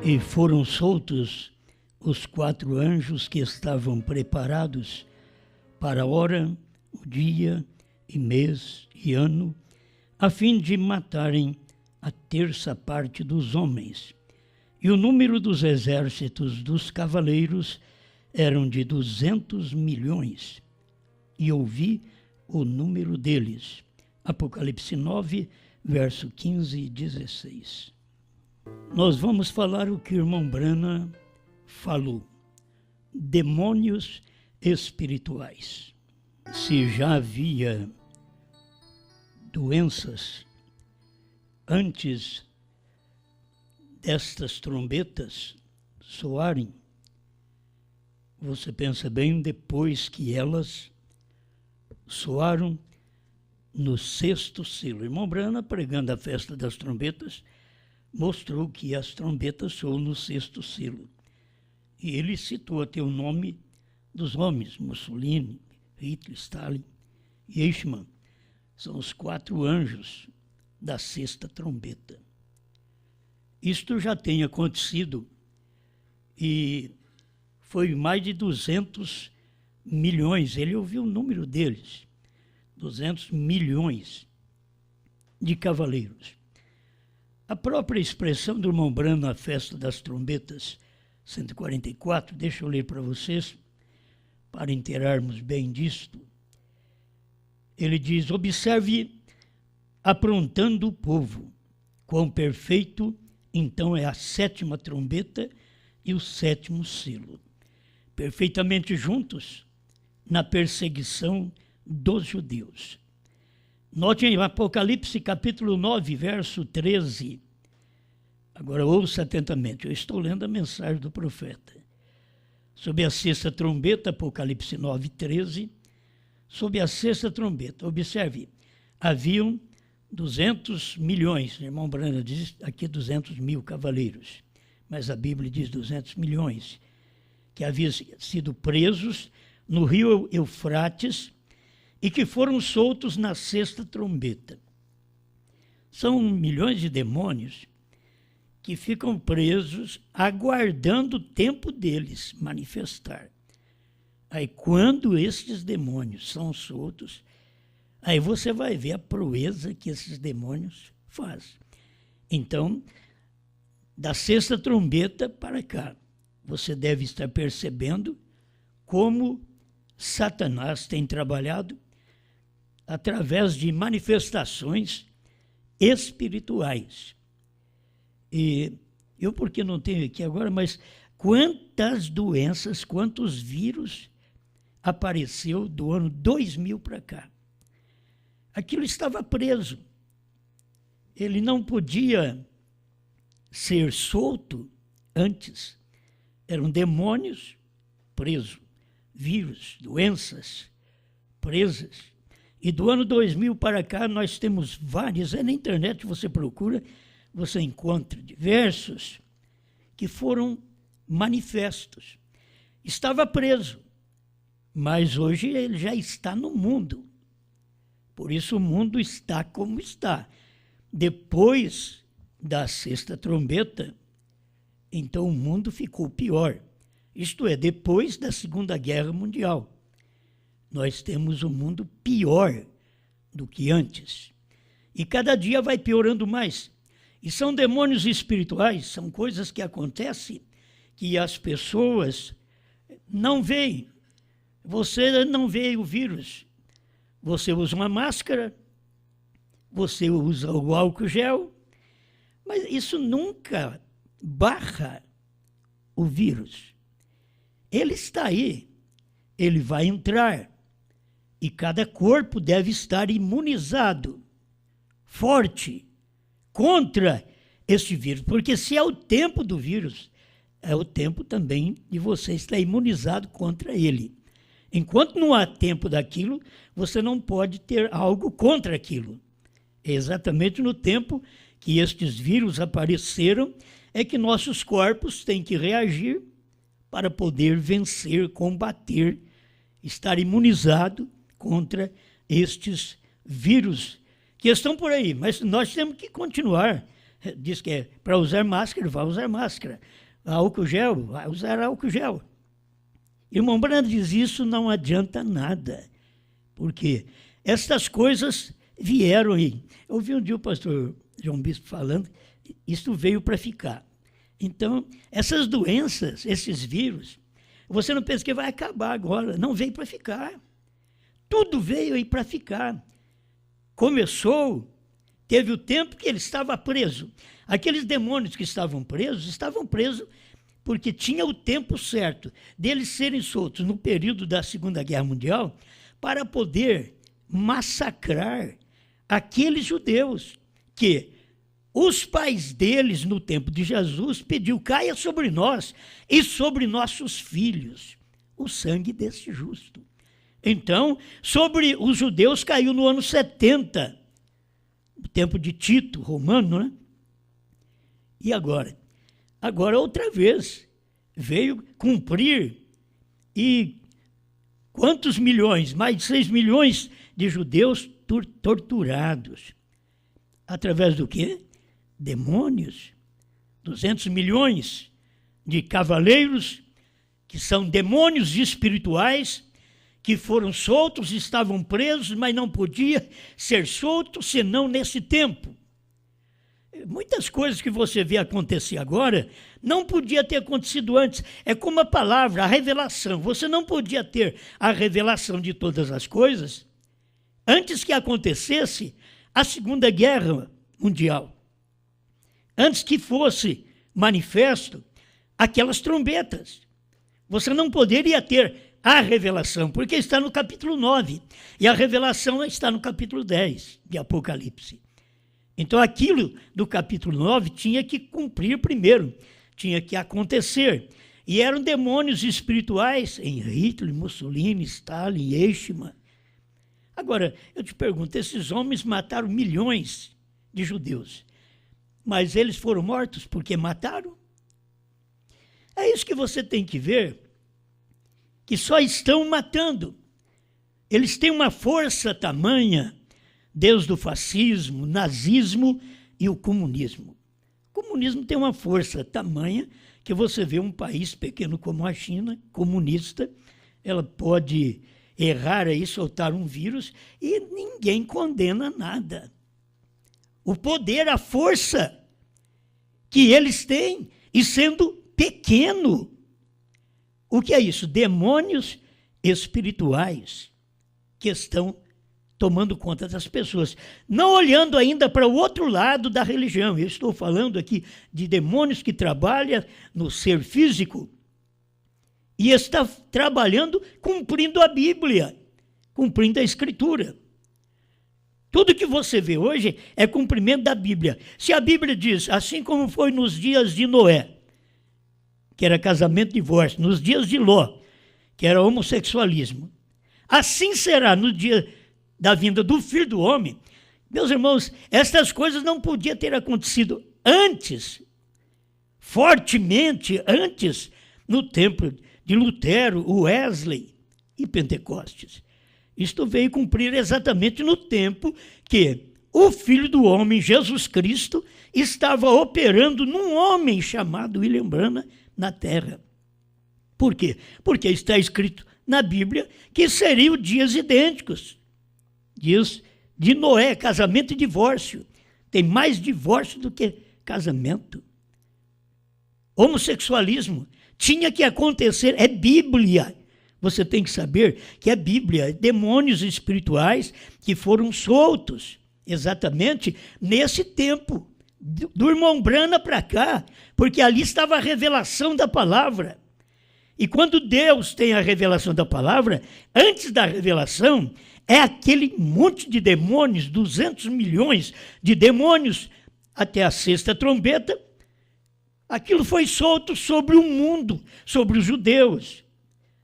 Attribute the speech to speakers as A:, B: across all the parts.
A: E foram soltos os 4 anjos que estavam preparados para a hora, o dia, e mês e ano, a fim de matarem a 1/3 parte dos homens. E o número dos exércitos dos cavaleiros eram de 200 milhões. E ouvi o número deles. Apocalipse 9, verso 15 e 16. Nós vamos falar o que o irmão Branham falou. Demônios espirituais. Se já havia doenças antes destas trombetas soarem, você pensa bem, depois que elas soaram no 6º selo. O irmão Branham, pregando a festa das trombetas, mostrou que as trombetas soam no 6º selo. E ele citou até o nome dos homens, Mussolini, Hitler, Stalin e Eichmann. São os 4 anjos da 6ª trombeta. Isto já tem acontecido e foi mais de 200 milhões. Ele ouviu o número deles. 200 milhões de cavaleiros. A própria expressão do irmão Branham na festa das trombetas 144, deixa eu ler para vocês, para inteirarmos bem disto. Ele diz: observe aprontando o povo, quão perfeito então é a 7ª trombeta e o 7º selo, perfeitamente juntos na perseguição dos judeus. Note em Apocalipse capítulo 9, verso 13. Agora ouça atentamente, eu estou lendo a mensagem do profeta. Sob a 6ª trombeta, Apocalipse 9, 13, sob a 6ª trombeta, observe, haviam 200 milhões, o irmão Branham diz aqui 200 mil cavaleiros, mas a Bíblia diz 200 milhões, que haviam sido presos no rio Eufrates e que foram soltos na 6ª trombeta. São milhões de demônios que ficam presos aguardando o tempo deles manifestar. Aí quando esses demônios são soltos, aí você vai ver a proeza que esses demônios fazem. Então, da 6ª trombeta para cá, você deve estar percebendo como Satanás tem trabalhado através de manifestações espirituais. E eu, porque não tenho aqui agora, mas quantas doenças, quantos vírus apareceu do ano 2000 para cá. Aquilo estava preso. Ele não podia ser solto antes. Eram demônios presos, vírus, doenças presas. E do ano 2000 para cá nós temos vários, na internet você procura, você encontra diversos que foram manifestos. Estava preso, mas hoje ele já está no mundo. Por isso o mundo está como está. Depois da 6ª trombeta, então o mundo ficou pior. Isto é, depois da Segunda Guerra Mundial. Nós temos um mundo pior do que antes. E cada dia vai piorando mais. E são demônios espirituais, são coisas que acontecem que as pessoas não veem. Você não vê o vírus. Você usa uma máscara, você usa o álcool gel, mas isso nunca barra o vírus. Ele está aí, ele vai entrar. E cada corpo deve estar imunizado, forte, contra este vírus. Porque se é o tempo do vírus, é o tempo também de você estar imunizado contra ele. Enquanto não há tempo daquilo, você não pode ter algo contra aquilo. É exatamente no tempo que estes vírus apareceram, é que nossos corpos têm que reagir para poder vencer, combater, estar imunizado contra estes vírus que estão por aí. Mas nós temos que continuar Diz que é para usar máscara, vai usar máscara. Álcool gel, vai usar álcool gel. Irmão Branham diz isso, não adianta nada. Porque estas coisas vieram aí. Eu ouvi um dia o pastor João Bispo falando, isso veio para ficar. Então, essas doenças, esses vírus, você não pensa que vai acabar agora, não veio para ficar. Tudo veio aí para ficar. Começou, teve o tempo que ele estava preso. Aqueles demônios que estavam presos porque tinha o tempo certo deles serem soltos no período da Segunda Guerra Mundial para poder massacrar aqueles judeus que os pais deles, no tempo de Jesus, pediu: caia sobre nós e sobre nossos filhos o sangue desse justo. Então, sobre os judeus caiu no ano 70, no tempo de Tito, romano, né? E agora? Agora, outra vez, veio cumprir, e quantos milhões? Mais de 6 milhões de judeus torturados. Através do quê? Demônios. 200 milhões de cavaleiros, que são demônios espirituais, que foram soltos, estavam presos, mas não podia ser solto senão nesse tempo. Muitas coisas que você vê acontecer agora não podia ter acontecido antes. É como a palavra, a revelação. Você não podia ter a revelação de todas as coisas antes que acontecesse a Segunda Guerra Mundial. Antes que fosse manifesto aquelas trombetas. Você não poderia ter a revelação, porque está no capítulo 9. E a revelação está no capítulo 10 de Apocalipse. Então, aquilo do capítulo 9 tinha que cumprir primeiro, tinha que acontecer. E eram demônios espirituais em Hitler, Mussolini, Stalin, Eichmann. Agora, eu te pergunto, esses homens mataram milhões de judeus, mas eles foram mortos porque mataram? É isso que você tem que ver, que só estão matando. Eles têm uma força tamanha, desde o fascismo, o nazismo e o comunismo. O comunismo tem uma força tamanha que você vê um país pequeno como a China, comunista, ela pode errar aí, soltar um vírus e ninguém condena nada. O poder, a força que eles têm, e sendo pequeno. O que é isso? Demônios espirituais que estão tomando conta das pessoas, não olhando ainda para o outro lado da religião. Eu estou falando aqui de demônios que trabalham no ser físico e está trabalhando cumprindo a Bíblia, cumprindo a Escritura. Tudo que você vê hoje é cumprimento da Bíblia. Se a Bíblia diz, assim como foi nos dias de Noé, que era casamento e divórcio, nos dias de Ló, que era homossexualismo, assim será no dia da vinda do Filho do Homem. Meus irmãos, estas coisas não podiam ter acontecido antes, fortemente antes, no tempo de Lutero, Wesley e Pentecostes. Isto veio cumprir exatamente no tempo que o Filho do Homem, Jesus Cristo, estava operando num homem chamado William Branham na Terra. Por quê? Porque está escrito na Bíblia que seriam dias idênticos. Dias de Noé, casamento e divórcio. Tem mais divórcio do que casamento. Homossexualismo tinha que acontecer, é Bíblia. Você tem que saber que é Bíblia, demônios espirituais que foram soltos exatamente nesse tempo, do irmão Branham para cá, porque ali estava a revelação da palavra. E quando Deus tem a revelação da palavra, antes da revelação, é aquele monte de demônios, 200 milhões de demônios, até a sexta trombeta, aquilo foi solto sobre o mundo, sobre os judeus.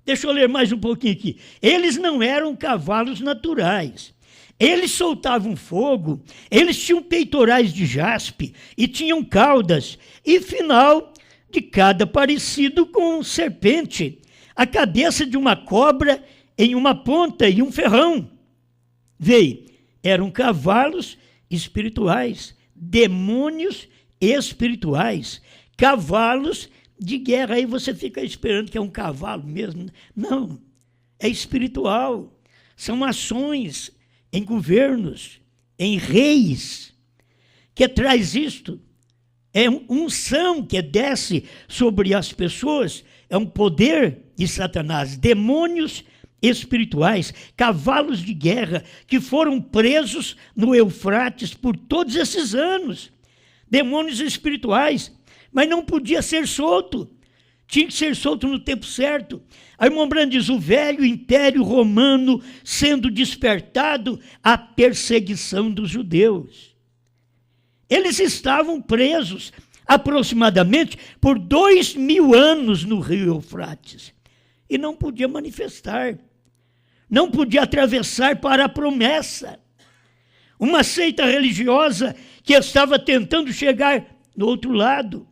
A: Deixa eu ler mais um pouquinho aqui. Eles não eram cavalos naturais. Eles soltavam fogo, eles tinham peitorais de jaspe e tinham caudas, e final de cada parecido com serpente, a cabeça de uma cobra em uma ponta e um ferrão. Veio, eram cavalos espirituais, demônios espirituais, cavalos de guerra. Aí você fica esperando que é um cavalo mesmo. Não, é espiritual. São ações em governos, em reis, que traz isto. É unção que desce sobre as pessoas, é um poder de Satanás, demônios espirituais, cavalos de guerra que foram presos no Eufrates por todos esses anos. Demônios espirituais, mas não podia ser solto. Tinha que ser solto no tempo certo. Aí o irmão Branham diz, o velho império romano sendo despertado à perseguição dos judeus. Eles estavam presos aproximadamente por 2000 anos no rio Eufrates. E não podia manifestar. Não podia atravessar para a promessa. Uma seita religiosa que estava tentando chegar no outro lado.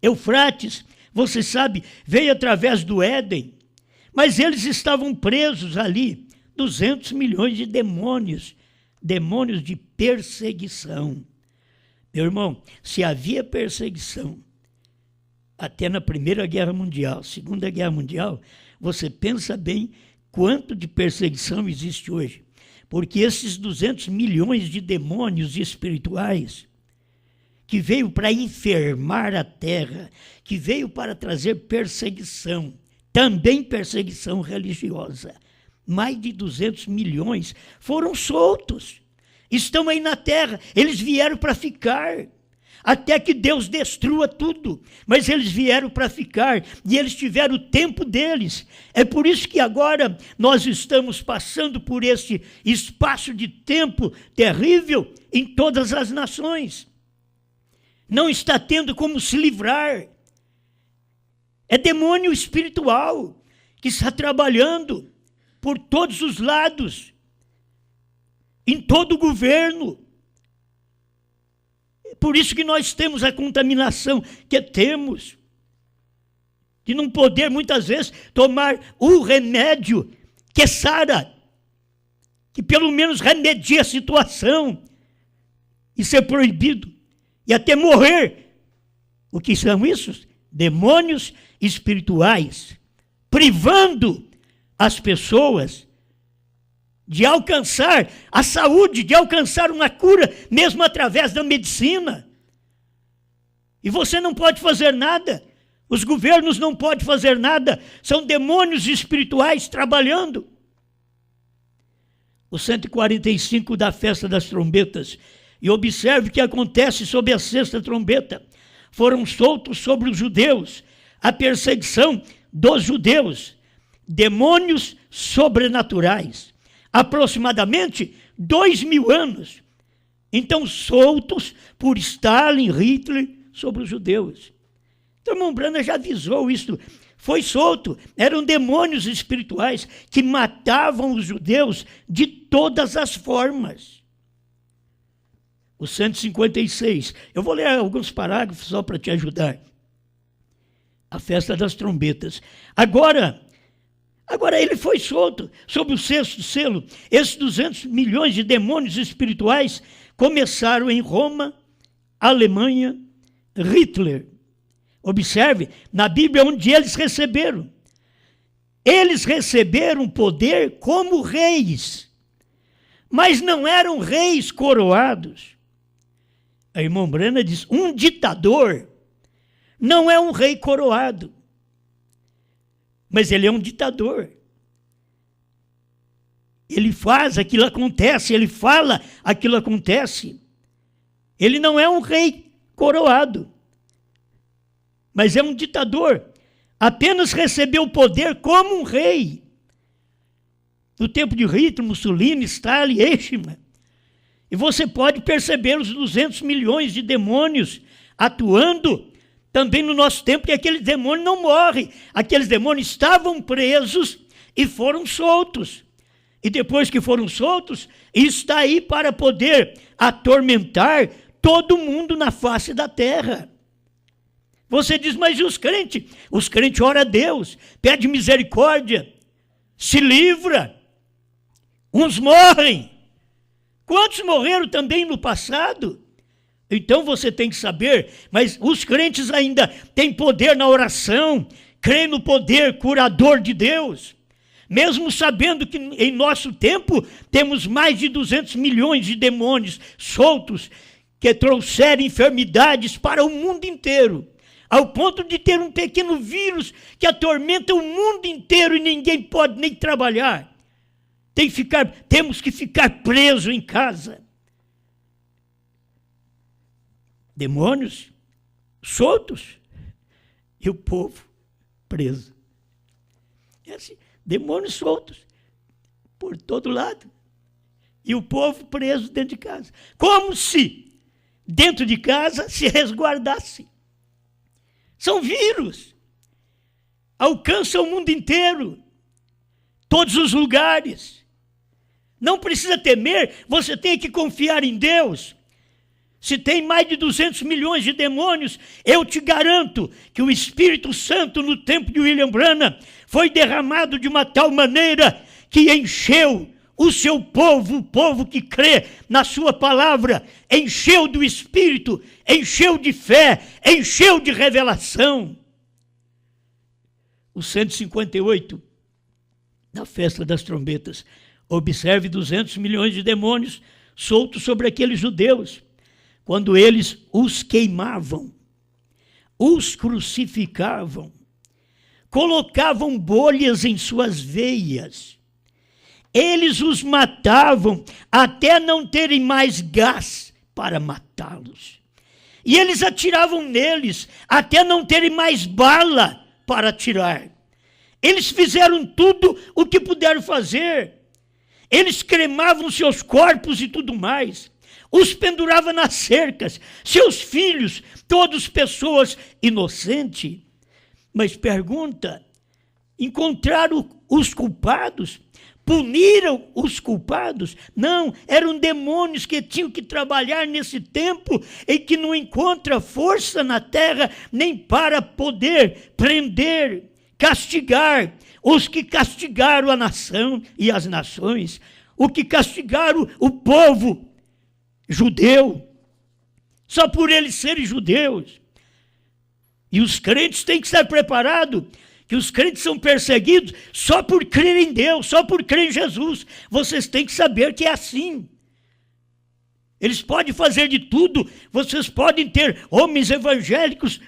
A: Eufrates, você sabe, veio através do Éden, mas eles estavam presos ali, 200 milhões de demônios, demônios de perseguição. Meu irmão, se havia perseguição até na Primeira Guerra Mundial, Segunda Guerra Mundial, você pensa bem quanto de perseguição existe hoje. Porque esses 200 milhões de demônios espirituais que veio para enfermar a terra, que veio para trazer perseguição, também perseguição religiosa. Mais de 200 milhões foram soltos, estão aí na terra, eles vieram para ficar, até que Deus destrua tudo, mas eles vieram para ficar, e eles tiveram o tempo deles. É por isso que agora nós estamos passando por esse espaço de tempo terrível em todas as nações. Não está tendo como se livrar. É demônio espiritual que está trabalhando por todos os lados, em todo o governo. Por isso que nós temos a contaminação que temos, de não poder muitas vezes tomar o remédio que sara, que pelo menos remedia a situação, e ser proibido, e até morrer. O que são isso? Demônios espirituais, privando as pessoas de alcançar a saúde, de alcançar uma cura, mesmo através da medicina. E você não pode fazer nada, os governos não podem fazer nada, são demônios espirituais trabalhando. O 145 da festa das trombetas, e observe o que acontece sob a sexta trombeta. Foram soltos sobre os judeus a perseguição dos judeus, demônios sobrenaturais, aproximadamente 2000 anos. Então, soltos por Stalin, Hitler, sobre os judeus. Então, o irmão Branham já avisou isso. Foi solto. Eram demônios espirituais que matavam os judeus de todas as formas. O 156. Eu vou ler alguns parágrafos só para te ajudar. A festa das trombetas. Agora ele foi solto sob o sexto selo. Esses 200 milhões de demônios espirituais começaram em Roma, Alemanha, Hitler. Observe, na Bíblia onde eles receberam. Eles receberam poder como reis, mas não eram reis coroados. A irmã Branham diz, um ditador não é um rei coroado, mas ele é um ditador. Ele faz, aquilo acontece, ele fala, aquilo acontece. Ele não é um rei coroado, mas é um ditador. Apenas recebeu o poder como um rei. No tempo de Hitler, Mussolini, Stalin, Eichmann. E você pode perceber os 200 milhões de demônios atuando também no nosso tempo, que aqueles demônios não morrem. Aqueles demônios estavam presos e foram soltos. E depois que foram soltos, está aí para poder atormentar todo mundo na face da terra. Você diz, mas e os crentes? Os crentes oram a Deus, pede misericórdia, se livra. Uns morrem. Quantos morreram também no passado? Então você tem que saber, mas os crentes ainda têm poder na oração, creem no poder curador de Deus, mesmo sabendo que em nosso tempo temos mais de 200 milhões de demônios soltos que trouxeram enfermidades para o mundo inteiro, ao ponto de ter um pequeno vírus que atormenta o mundo inteiro e ninguém pode nem trabalhar. Temos que ficar presos em casa. Demônios soltos e o povo preso. É assim, demônios soltos por todo lado e o povo preso dentro de casa. Como se dentro de casa se resguardasse. São vírus. Alcançam o mundo inteiro. Todos os lugares. Não precisa temer, você tem que confiar em Deus. Se tem mais de 200 milhões de demônios, eu te garanto que o Espírito Santo, no tempo de William Branham, foi derramado de uma tal maneira que encheu o seu povo, o povo que crê na sua palavra, encheu do Espírito, encheu de fé, encheu de revelação. O 158, na festa das trombetas, observe 200 milhões de demônios soltos sobre aqueles judeus. Quando eles os queimavam, os crucificavam, colocavam bolhas em suas veias, eles os matavam até não terem mais gás para matá-los. E eles atiravam neles até não terem mais bala para atirar. Eles fizeram tudo o que puderam fazer. Eles cremavam seus corpos e tudo mais. Os pendurava nas cercas, seus filhos, todas pessoas inocentes. Mas pergunta, encontraram os culpados? Puniram os culpados? Não, eram demônios que tinham que trabalhar nesse tempo em que não encontra força na terra nem para poder prender, castigar os que castigaram a nação e as nações, o que castigaram o povo judeu, só por eles serem judeus. E os crentes têm que estar preparados, que os crentes são perseguidos só por crer em Deus, só por crer em Jesus. Vocês têm que saber que é assim. Eles podem fazer de tudo, vocês podem ter homens evangélicos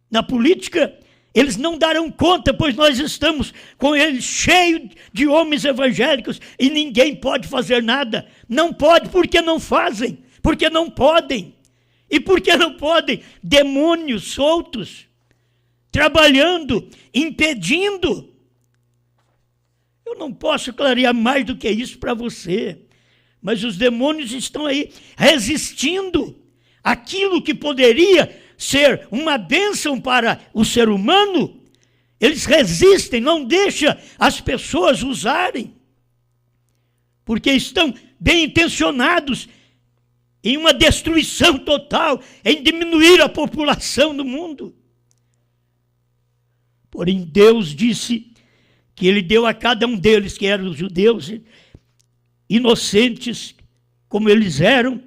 A: na política, eles não darão conta, pois nós estamos com eles cheios de homens evangélicos e ninguém pode fazer nada. Não pode porque não fazem, porque não podem. E por que não podem? Demônios soltos, trabalhando, impedindo. Eu não posso clarear mais do que isso para você, mas os demônios estão aí resistindo aquilo que poderia ser uma bênção para o ser humano. Eles resistem, não deixam as pessoas usarem, porque estão bem intencionados em uma destruição total, em diminuir a população do mundo. Porém, Deus disse que Ele deu a cada um deles, que eram os judeus, inocentes como eles eram,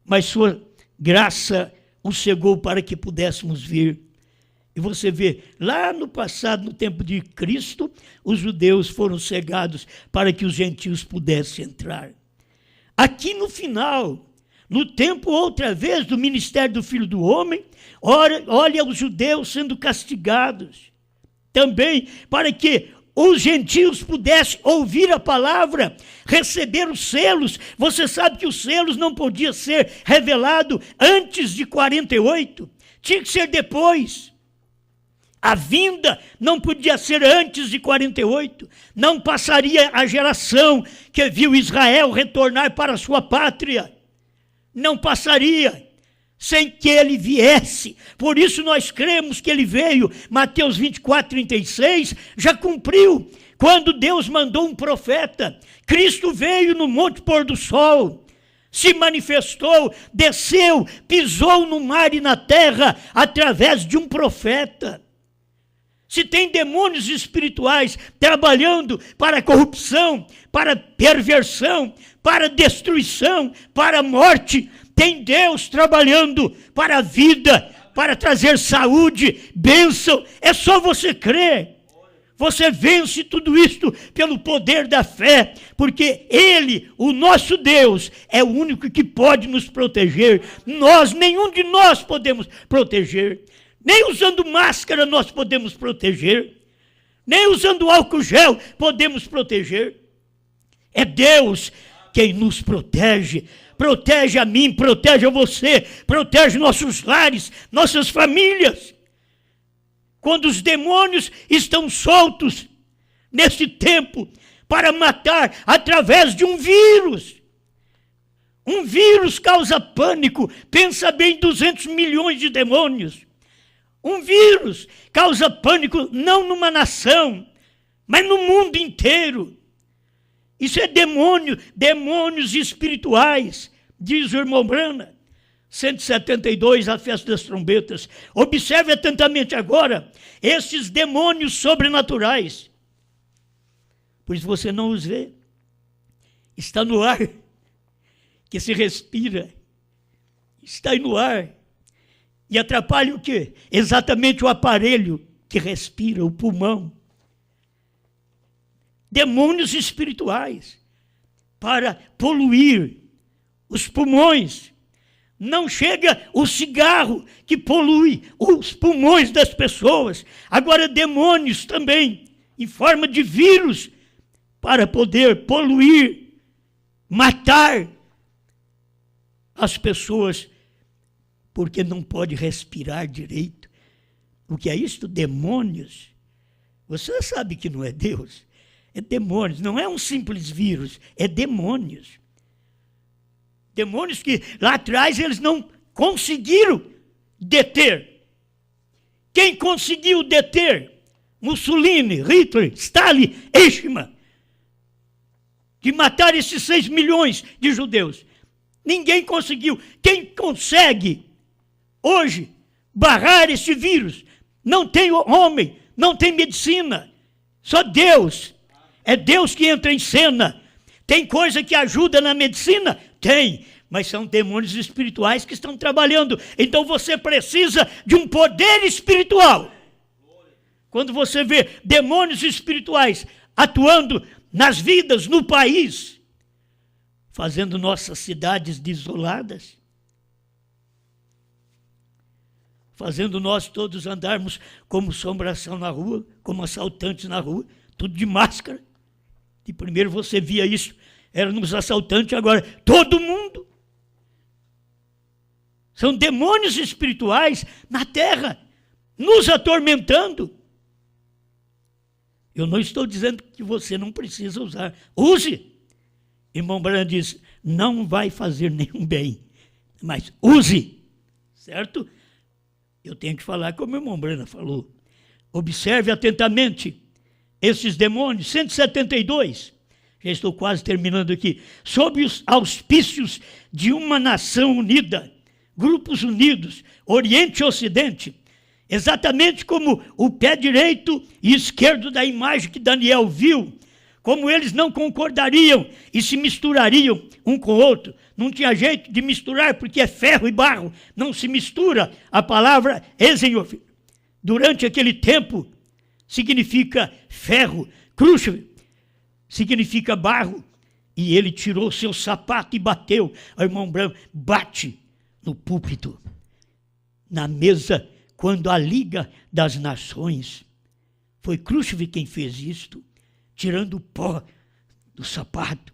A: mas sua graça os cegou para que pudéssemos vir. E você vê, lá no passado, no tempo de Cristo, os judeus foram cegados para que os gentios pudessem entrar. Aqui no final, no tempo outra vez do ministério do Filho do Homem, olha os judeus sendo castigados. Também para que os gentios pudessem ouvir a palavra, receber os selos. Você sabe que os selos não podiam ser revelados antes de 48, tinha que ser depois. A vinda não podia ser antes de 48, não passaria a geração que viu Israel retornar para a sua pátria, não passaria sem que ele viesse. Por isso nós cremos que ele veio. Mateus 24, 36 já cumpriu, quando Deus mandou um profeta. Cristo veio no Monte Pôr do Sol, se manifestou, desceu, pisou no mar e na terra através de um profeta. se tem demônios espirituais trabalhando para a corrupção, para a perversão, para a destruição, para a morte, tem Deus trabalhando para a vida, para trazer saúde, bênção. É só você crer. Você vence tudo isto pelo poder da fé, porque Ele, o nosso Deus, é o único que pode nos proteger. Nenhum de nós podemos proteger. Nem usando máscara nós podemos proteger. Nem usando álcool gel podemos proteger. É Deus quem nos protege. Protege a mim, protege a você, protege nossos lares, nossas famílias. Quando os demônios estão soltos nesse tempo para matar através de um vírus. Um vírus causa pânico. Pensa bem, 200 milhões de demônios. Um vírus causa pânico não numa nação, mas no mundo inteiro. Isso é demônios espirituais, diz o irmão Brana. 172, a festa das trombetas. Observe atentamente agora esses demônios sobrenaturais, pois você não os vê. Está no ar, que se respira. Está aí no ar. E atrapalha o quê? Exatamente o aparelho que respira, o pulmão. Demônios espirituais para poluir os pulmões. Não chega o cigarro que polui os pulmões das pessoas. Agora demônios também, em forma de vírus, para poder poluir, matar as pessoas, porque não pode respirar direito. O que é isto? Demônios. Você sabe que não é Deus. É demônios, não é um simples vírus, é demônios. Demônios que lá atrás eles não conseguiram deter. Quem conseguiu deter? Mussolini, Hitler, Stalin, Eichmann. De matar esses 6 milhões de judeus. Ninguém conseguiu. Quem consegue hoje barrar esse vírus? Não tem homem, não tem medicina. Só Deus. É Deus que entra em cena. Tem coisa que ajuda na medicina? Tem, mas são demônios espirituais que estão trabalhando. Então você precisa de um poder espiritual. Quando você vê demônios espirituais atuando nas vidas, no país, fazendo nossas cidades desoladas, fazendo nós todos andarmos como assombração na rua, como assaltantes na rua, tudo de máscara. E primeiro você via isso, era nos assaltantes, agora todo mundo. São demônios espirituais na terra, nos atormentando. Eu não estou dizendo que você não precisa usar. Use. Irmão Branham diz, não vai fazer nenhum bem, mas use. Certo? Eu tenho que falar como o irmão Branham falou. Observe atentamente. Esses demônios, 172, já estou quase terminando aqui, sob os auspícios de uma nação unida, grupos unidos, Oriente e Ocidente, exatamente como o pé direito e esquerdo da imagem que Daniel viu, como eles não concordariam e se misturariam um com o outro. Não tinha jeito de misturar, porque é ferro e barro, não se mistura. A palavra Ezenhof, durante aquele tempo, significa ferro, crush significa barro, e ele tirou seu sapato e bateu. O irmão Branham bate no púlpito, na mesa, quando a Liga das Nações, foi Khrushchev quem fez isto, tirando o pó do sapato.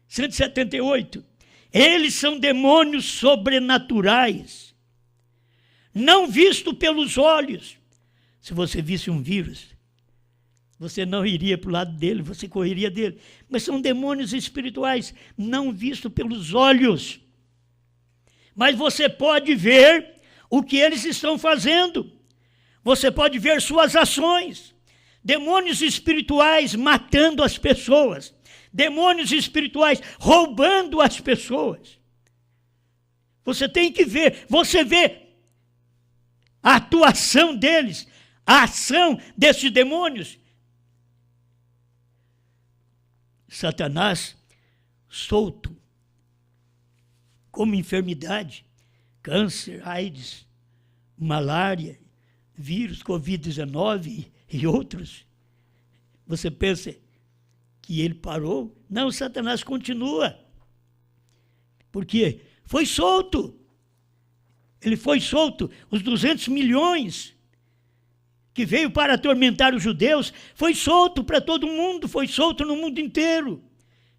A: 178, eles são demônios sobrenaturais, não vistos pelos olhos. Se você visse um vírus, você não iria para o lado dele, você correria dele. Mas são demônios espirituais, não vistos pelos olhos. Mas você pode ver o que eles estão fazendo. Você pode ver suas ações. Demônios espirituais matando as pessoas. Demônios espirituais roubando as pessoas. Você tem que ver, você vê a atuação deles, a ação desses demônios. Satanás solto como enfermidade, câncer, AIDS, malária, vírus, Covid-19 e outros. Você pensa que ele parou? Não, Satanás continua. Porque foi solto. Ele foi solto. Os 200 milhões que veio para atormentar os judeus, foi solto para todo mundo, foi solto no mundo inteiro.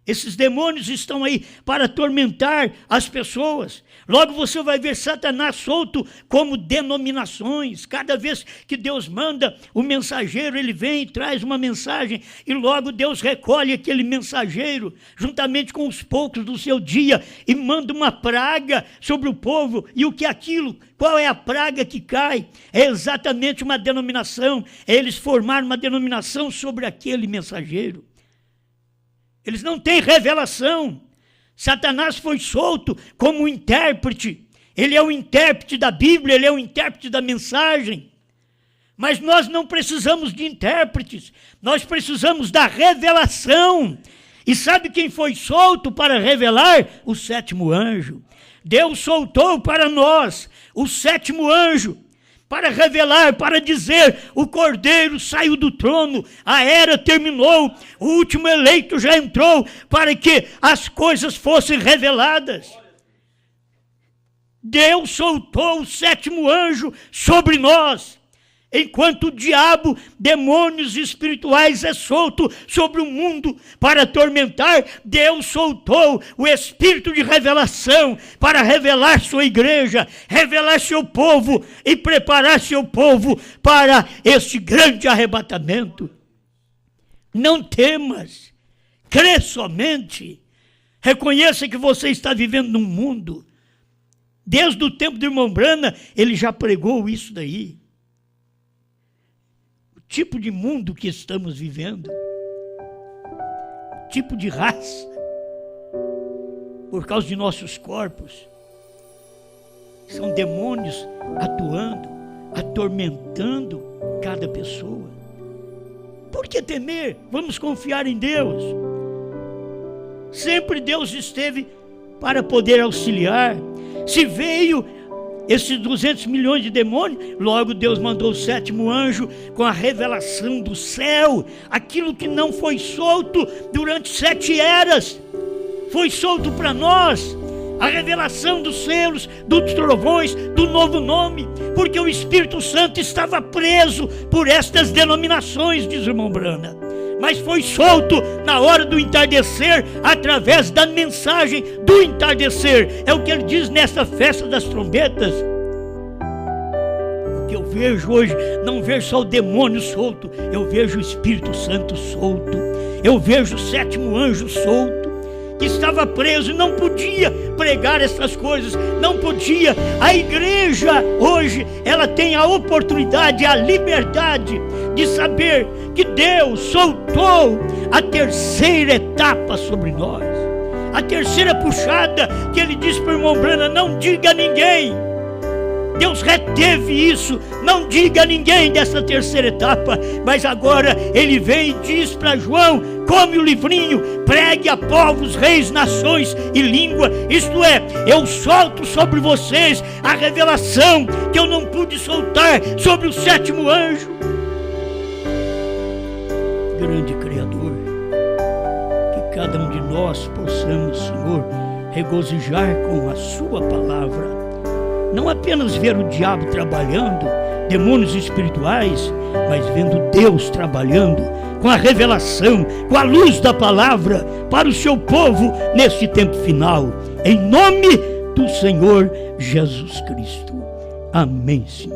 A: Esses demônios estão aí para atormentar as pessoas. Logo você vai ver Satanás solto como denominações. Cada vez que Deus manda o mensageiro, ele vem e traz uma mensagem. E logo Deus recolhe aquele mensageiro, juntamente com os poucos do seu dia, e manda uma praga sobre o povo. E o que é aquilo? Qual é a praga que cai? É exatamente uma denominação. É eles formaram uma denominação sobre aquele mensageiro. Eles não têm revelação. Satanás foi solto como um intérprete. Ele é o intérprete da Bíblia, ele é o intérprete da mensagem. Mas nós não precisamos de intérpretes, nós precisamos da revelação. E sabe quem foi solto para revelar? O sétimo anjo. Deus soltou para nós o sétimo anjo, para revelar, para dizer: o Cordeiro saiu do trono, a era terminou, o último eleito já entrou, para que as coisas fossem reveladas. Deus soltou o sétimo anjo sobre nós, enquanto o diabo, demônios espirituais, é solto sobre o mundo para atormentar. Deus soltou o espírito de revelação para revelar sua igreja, revelar seu povo e preparar seu povo para este grande arrebatamento. Não temas, crê somente, reconheça que você está vivendo num mundo. Desde o tempo do irmão Branham, ele já pregou isso daí. Tipo de mundo que estamos vivendo, tipo de raça, por causa de nossos corpos, são demônios atuando, atormentando cada pessoa. Por que temer? Vamos confiar em Deus. Sempre Deus esteve para poder auxiliar. Se veio esses 200 milhões de demônios, logo Deus mandou o sétimo anjo com a revelação do céu. Aquilo que não foi solto durante 7 eras, foi solto para nós. A revelação dos selos, dos trovões, do novo nome. Porque o Espírito Santo estava preso por estas denominações, diz o irmão Branham. Mas foi solto na hora do entardecer, através da mensagem do entardecer. É o que ele diz nessa festa das trombetas. O que eu vejo hoje, não vejo só o demônio solto, eu vejo o Espírito Santo solto. Eu vejo o sétimo anjo solto, que estava preso e não podia pregar essas coisas, não podia. A igreja hoje, ela tem a oportunidade, a liberdade de saber que Deus soltou a terceira etapa sobre nós, a terceira puxada, que ele disse para o irmão Branham: não diga a ninguém. Deus reteve isso, não diga a ninguém dessa terceira etapa. Mas agora ele vem e diz para João: come o livrinho, pregue a povos, reis, nações e língua. Isto é, eu solto sobre vocês a revelação que eu não pude soltar sobre o sétimo anjo. Grande Criador, que cada um de nós possamos, Senhor, regozijar com a sua palavra. Não apenas ver o diabo trabalhando, demônios espirituais, mas vendo Deus trabalhando com a revelação, com a luz da palavra para o seu povo neste tempo final. Em nome do Senhor Jesus Cristo. Amém, Senhor.